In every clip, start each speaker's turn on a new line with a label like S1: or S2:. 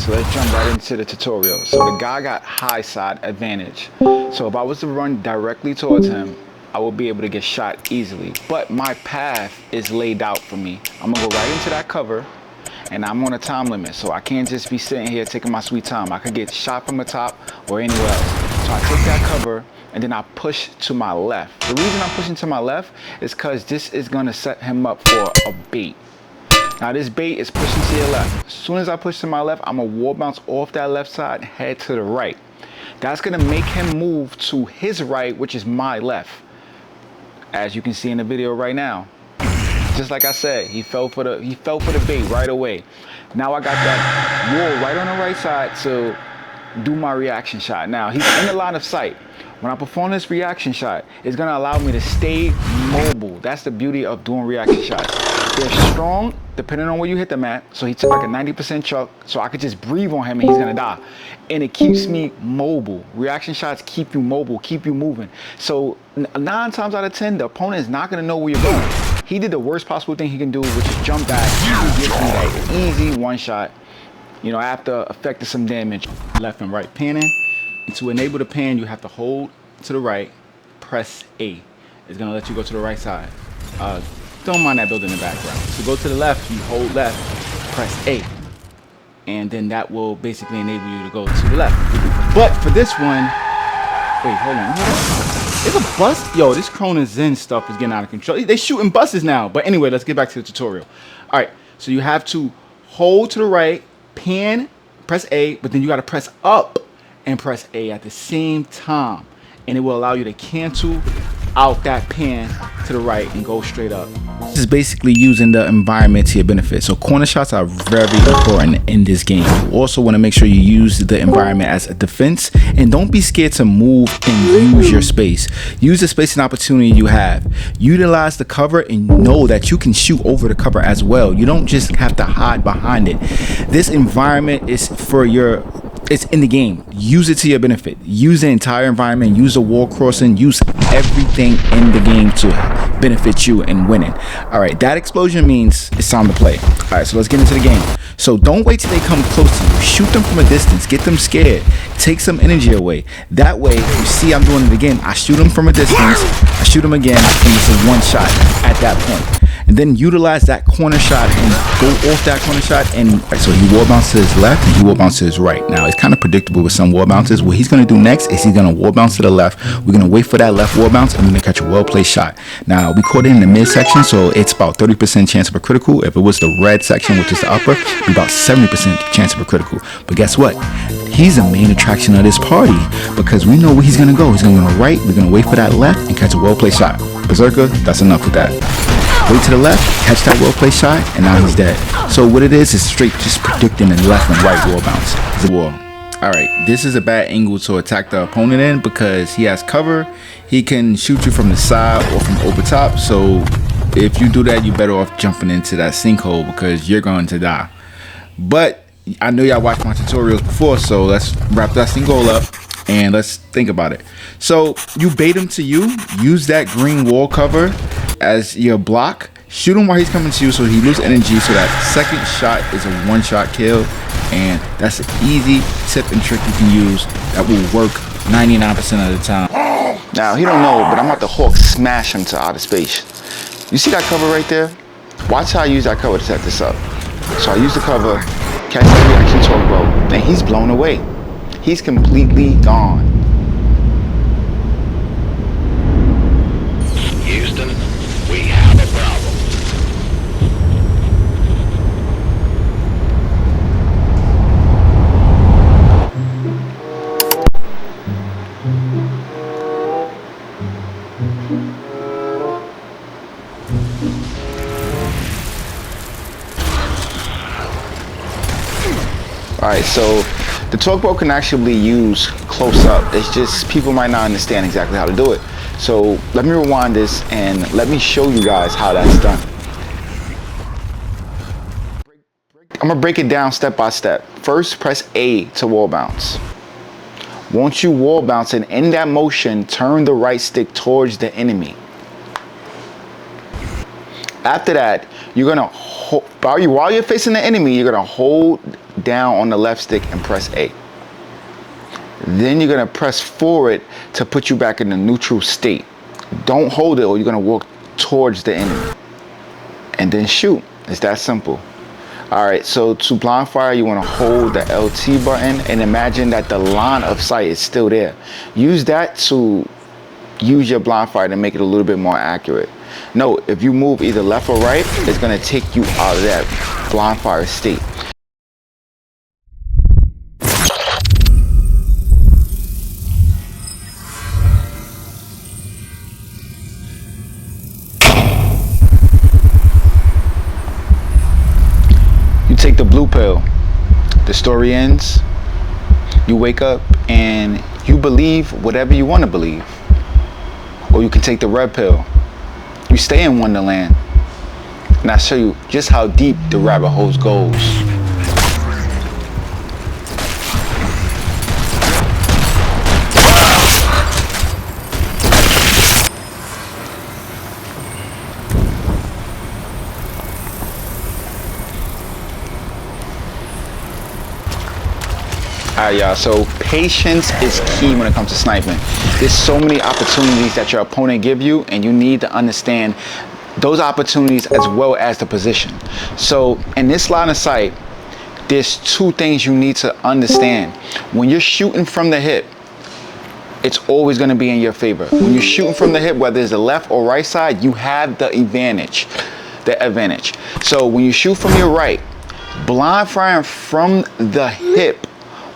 S1: So let's jump right into the tutorial. So the guy got high side advantage. So if I was to run directly towards him, I will be able to get shot easily. But my path is laid out for me. I'm gonna go right into that cover, and I'm on a time limit. So I can't just be sitting here taking my sweet time. I could get shot from the top or anywhere else. So I take that cover and then I push to my left. The reason I'm pushing to my left is because this is gonna set him up for a bait. Now this bait is pushing to your left. As soon as I push to my left, I'm gonna wall bounce off that left side and head to the right. That's gonna make him move to his right, which is my left. As you can see in the video right now. Just like I said, he fell for the bait right away. Now I got that wall right on the right side to do my reaction shot. Now he's in the line of sight. When I perform this reaction shot, it's gonna allow me to stay mobile. That's the beauty of doing reaction shots. They're strong, depending on where you hit them at. So he took like a 90% chuck, so I could just breathe on him and he's gonna die. And it keeps me mobile. Reaction shots keep you mobile, keep you moving. So 9 times out of 10, the opponent is not gonna know where you're going. He did the worst possible thing he can do, which is jump back. He gives me that easy one shot, you know, after affecting some damage. Left and right panning. And to enable the pan, you have to hold to the right, press A. It's gonna let you go to the right side. Don't mind that building in the background. To go to the left, you hold left, press A. And then that will basically enable you to go to the left. But for this one, wait, hold on. It's a bus. Yo, this Cronin Zen stuff is getting out of control. They shooting buses now. But anyway, let's get back to the tutorial. All right, so you have to hold to the right, pan, press A, but then you gotta press up and press A at the same time. And it will allow you to cancel out that pan to the right and go straight up. This is basically using the environment to your benefit. So corner shots are very important in this game. You also want to make sure you use the environment as a defense, and don't be scared to move and use your space. Use the space and opportunity you have. Utilize the cover and know that you can shoot over the cover as well. You don't just have to hide behind it. This environment is for your it's in the game. Use it to your benefit. Use the entire environment. Use the wall crossing. Use everything in the game to benefit you in winning. All right, that explosion means it's time to play. All right, so let's get into the game. So don't wait till they come close to you. Shoot them from a distance. Get them scared. Take some energy away. That way, you see I'm doing it again. I shoot them from a distance. I shoot them again, and it's a one shot at that point. And then utilize that corner shot and go off that corner shot. And so he wall bounce to his left and he wall bounce to his right. Now it's kind of predictable with some wall bounces. What he's going to do next is he's going to wall bounce to the left. We're going to wait for that left wall bounce and we're going to catch a well placed shot. Now we caught it in the midsection, so it's about 30% chance of a critical. If it was the red section, which is the upper, it'd be about 70% chance of a critical. But guess what? He's the main attraction of this party because we know where he's going to go. He's going to go to the right. We're going to wait for that left and catch a well placed shot. Berserker, that's enough with that. Wait to the left, catch that well placed shot, and now he's dead. So what it is straight just predicting the left and right wall bounce. It's a wall. All right, this is a bad angle to attack the opponent in because he has cover. He can shoot you from the side or from over top. So if you do that, you're better off jumping into that sinkhole because you're going to die. But I know y'all watched my tutorials before, so let's wrap that sinkhole up and let's think about it. So you bait him to you, use that green wall cover as your block, shoot him while he's coming to you so he loses energy, so that second shot is a one-shot kill. And that's an easy tip and trick you can use that will work 99% of the time. Now he don't know, but I'm about to Hawk smash him to outer space. You see that cover right there? Watch how I use that cover to set this up. So I use the cover, catch that reaction torque bow, and he's blown away. He's completely gone.
S2: Houston, we have a problem.
S1: Alright, so the torque bow can actually use close up. It's just people might not understand exactly how to do it. So let me rewind this and let me show you guys how that's done. I'm gonna break it down step by step. First, press A to wall bounce. Once you wall bounce and in that motion, turn the right stick towards the enemy. After that, you're gonna while you're facing the enemy, you're gonna hold down on the left stick and press A. Then you're gonna press forward to put you back in the neutral state. Don't hold it or you're gonna walk towards the enemy. And then shoot. It's that simple. Alright, so to blind fire, you wanna hold the LT button and imagine that the line of sight is still there. Use that to use your blind fire to make it a little bit more accurate. Note, if you move either left or right, it's gonna take you out of that blind fire state. Take the blue pill, the story ends, you wake up and you believe whatever you want to believe. Or you can take the red pill, you stay in Wonderland, and I show you just how deep the rabbit hole goes. Alright y'all, so patience is key when it comes to sniping. There's so many opportunities that your opponent give you, and you need to understand those opportunities as well as the position. So in this line of sight, there's two things you need to understand. When you're shooting from the hip, it's always going to be in your favor. When you're shooting from the hip, whether it's the left or right side, you have the advantage. So when you shoot from your right, blind firing from the hip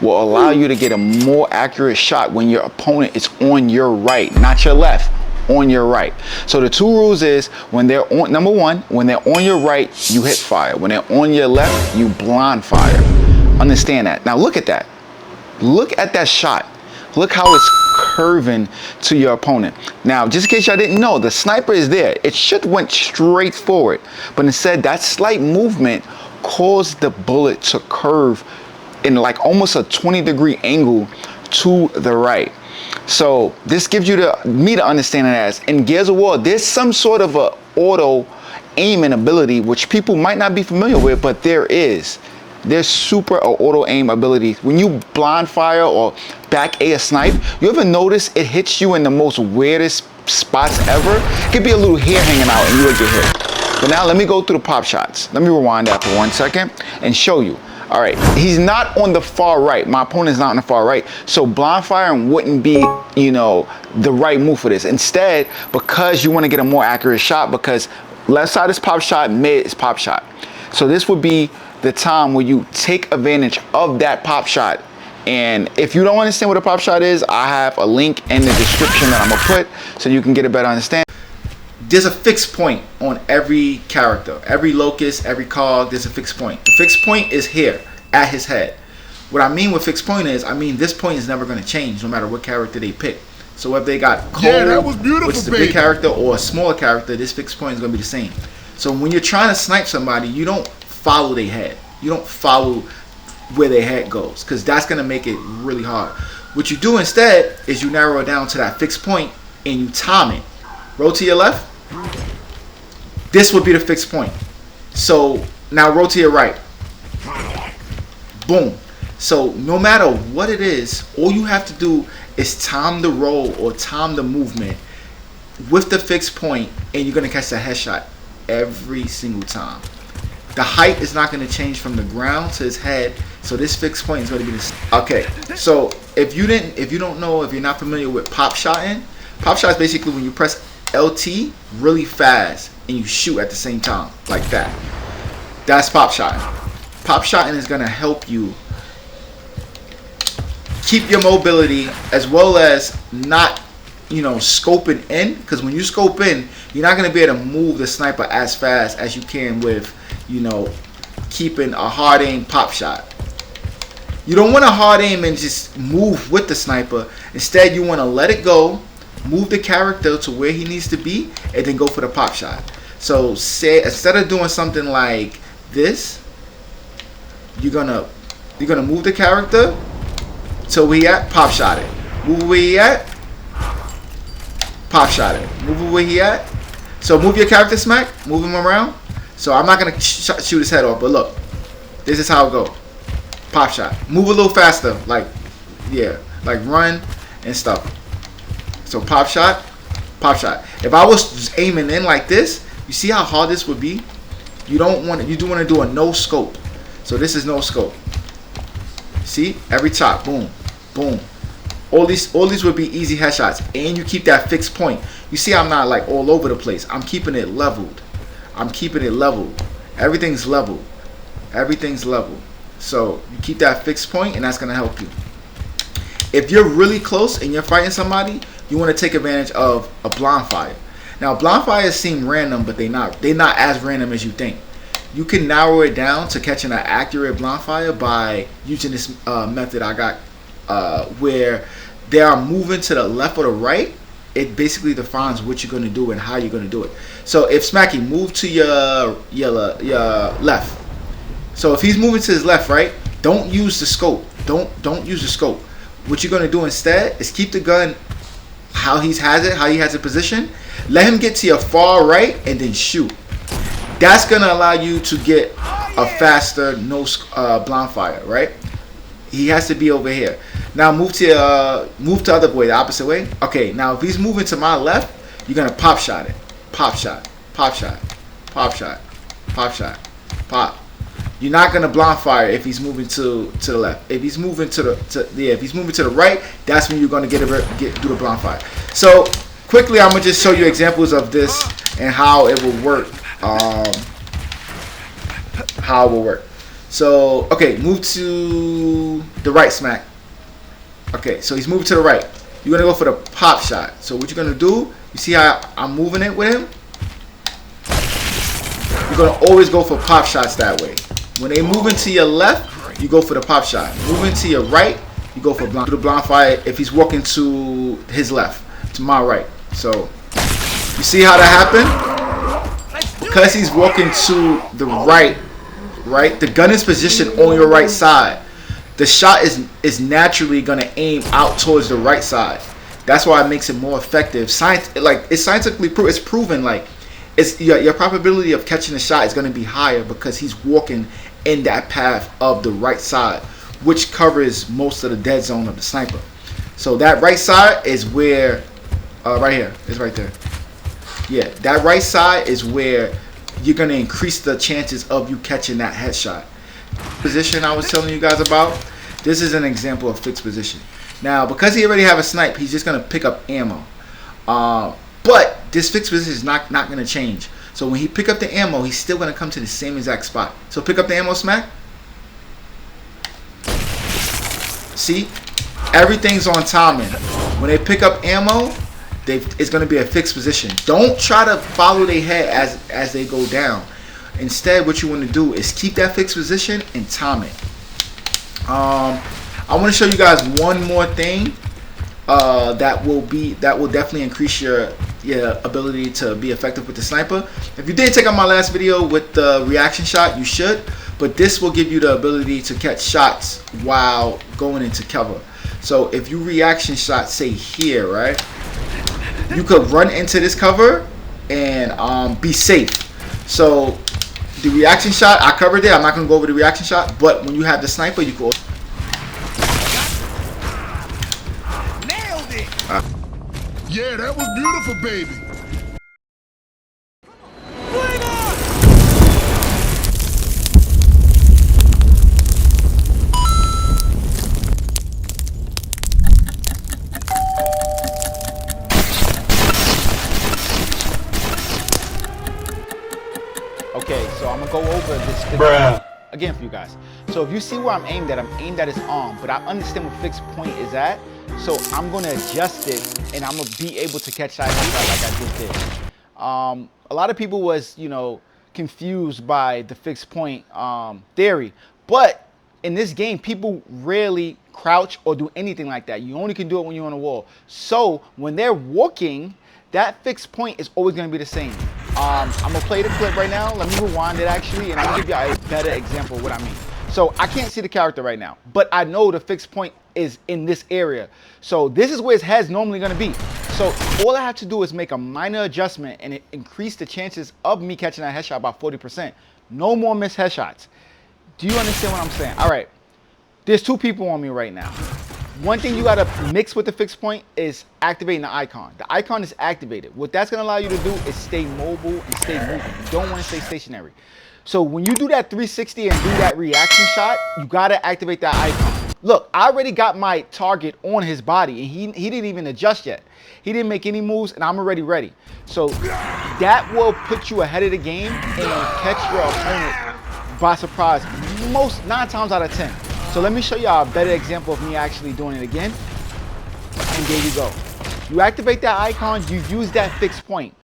S1: will allow you to get a more accurate shot when your opponent is on your right, not your left, on your right. So the two rules is when they're on, number one, when they're on your right, you hip fire. When they're on your left, you blind fire. Understand that. Now look at that. Look at that shot. Look how it's curving to your opponent. Now, just in case y'all didn't know, the sniper is there. It should went straight forward, but instead that slight movement caused the bullet to curve in like almost a 20-degree angle to the right. So this gives you me to understand it as in Gears of War, there's some sort of a auto aiming ability which people might not be familiar with, but there's super or auto aim ability. When you blind fire or back a snipe, you ever notice it hits you in the most weirdest spots ever? It could be a little hair hanging out and you would get hit. But now let me go through the pop shots. Let me rewind that for 1 second and show you. All right, he's not on the far right. My opponent's not on the far right. So blind firing wouldn't be, the right move for this. Instead, because you want to get a more accurate shot, because left side is pop shot, mid is pop shot. So this would be the time where you take advantage of that pop shot. And if you don't understand what a pop shot is, I have a link in the description that I'm gonna put so you can get a better understanding. There's a fixed point on every character, every locust, every cog, there's a fixed point. The fixed point is here at his head. What I mean with fixed point is, I mean this point is never going to change no matter what character they pick. So if they got Cole, which is a big character, or a smaller character, this fixed point is going to be the same. So when you're trying to snipe somebody, you don't follow their head. You don't follow where their head goes, because that's going to make it really hard. What you do instead is you narrow it down to that fixed point and you time it. Roll to your left. This would be the fixed point. So now roll to your right. Boom. So no matter what it is, all you have to do is time the roll or time the movement with the fixed point, and you're going to catch the headshot every single time. The height is not going to change from the ground to his head, so this fixed point is going to be the same. Okay, so if you don't know, if you're not familiar with pop shotting, pop shot is basically when you press LT really fast and you shoot at the same time like that. That's pop shotting. Pop shotting is going to help you keep your mobility as well as not scoping in, because when you scope in, you're not going to be able to move the sniper as fast as you can with keeping a hard aim pop shot. You don't want to hard aim and just move with the sniper. Instead, you want to let it go, move the character to where he needs to be, and then go for the pop shot. So say instead of doing something like this, you're gonna move the character to where he at, pop shot it. Move where he at, pop shot it. Move where he at. So move your character smack, move him around. So I'm not gonna shoot his head off, but look, this is how it goes.
S3: pop shot. Move a little faster, like, yeah, like run and stuff. So pop shot, pop shot. If I was aiming in like this, you see how hard this would be? You don't want to, you do want to do a no scope. So this is no scope. See, every chop, boom, boom. All these would be easy headshots, and you keep that fixed point. You see, I'm not like all over the place. I'm keeping it leveled. I'm keeping it leveled. Everything's level. Everything's level. So you keep that fixed point, and that's gonna help you. If you're really close and you're fighting somebody, you want to take advantage of a blind fire. Now, blind fires seem random, but they're not as random as you think. You can narrow it down to catching an accurate blind fire by using this method I got, where they are moving to the left or the right. It basically defines what you're going to do and how you're going to do it. So if Smacky, move to your left. So if he's moving to his left, right, don't use the scope. Don't use the scope. What you're going to do instead is keep the gun how he has it positioned. Let him get to your far right and then shoot. That's going to allow you to get a faster blind fire, right? He has to be over here. Now move to the other way, the opposite way. Okay, now if he's moving to my left, you're gonna pop shot it. Pop shot, pop shot, pop shot, pop shot, pop. You're not gonna blind fire if he's moving to the left. If he's moving if he's moving to the right, that's when you're gonna get do the blind fire. So quickly, I'm gonna just show you examples of this and how it will work. How it will work. So, okay, move to the right, Smack. Okay, so he's moving to the right. You're going to go for the pop shot. So what you're going to do, you see how I'm moving it with him? You're going to always go for pop shots that way. When they move into your left, you go for the pop shot. Moving to your right, you go for the blind fire if he's walking to his left, to my right. So, you see how that happened? Because he's walking to the right, the gun is positioned on your right side. The shot is naturally gonna aim out towards the right side. That's why it makes it more effective. It's scientifically it's proven. Like, it's your probability of catching the shot is gonna be higher because he's walking in that path of the right side, which covers most of the dead zone of the sniper. So that right side is where, right here, it's right there. Yeah, that right side is where you're going to increase the chances of you catching that headshot. Position I was telling you guys about, this is an example of fixed position. Now, because he already have a snipe, he's just going to pick up ammo. But this fixed position is not going to change. So when he pick up the ammo, he's still going to come to the same exact spot. So pick up the ammo, Smack. See? Everything's on timing. When they pick up ammo, it's going to be a fixed position. Don't try to follow their head as they go down. Instead, what you want to do is keep that fixed position and time it. I want to show you guys one more thing that will definitely increase your ability to be effective with the sniper. If you did check out my last video with the reaction shot, you should. But this will give you the ability to catch shots while going into cover. So if you reaction shot, say here, right? You could run into this cover and be safe. So the reaction shot, I covered it. I'm not going to go over the reaction shot. But when you have the sniper, you can...
S4: Nailed it!
S5: Yeah, that was beautiful, baby.
S1: Okay, so I'm gonna go over this again for you guys. So if you see where I'm aimed at his arm, but I understand what fixed point is at. So I'm gonna adjust it, and I'm gonna be able to catch that like I just did. A lot of people was, confused by the fixed point theory, but in this game, people rarely crouch or do anything like that. You only can do it when you're on a wall. So when they're walking, that fixed point is always going to be the same. I'm going to play the clip right now. Let me rewind it actually, and I'll give you a better example of what I mean. So I can't see the character right now, but I know the fixed point is in this area. So this is where his head's normally going to be. So all I have to do is make a minor adjustment and it increase the chances of me catching that headshot by 40%. No more missed headshots. Do you understand what I'm saying? All right. There's two people on me right now. One thing you gotta mix with the fixed point is activating the icon. The icon is activated. What that's gonna allow you to do is stay mobile and stay moving. You don't wanna stay stationary. So when you do that 360 and do that reaction shot, you gotta activate that icon. Look, I already got my target on his body and he didn't even adjust yet. He didn't make any moves and I'm already ready. So that will put you ahead of the game and catch your opponent by surprise most 9 times out of 10. So let me show y'all a better example of me actually doing it again. And there you go. You activate that icon, you use that fixed point.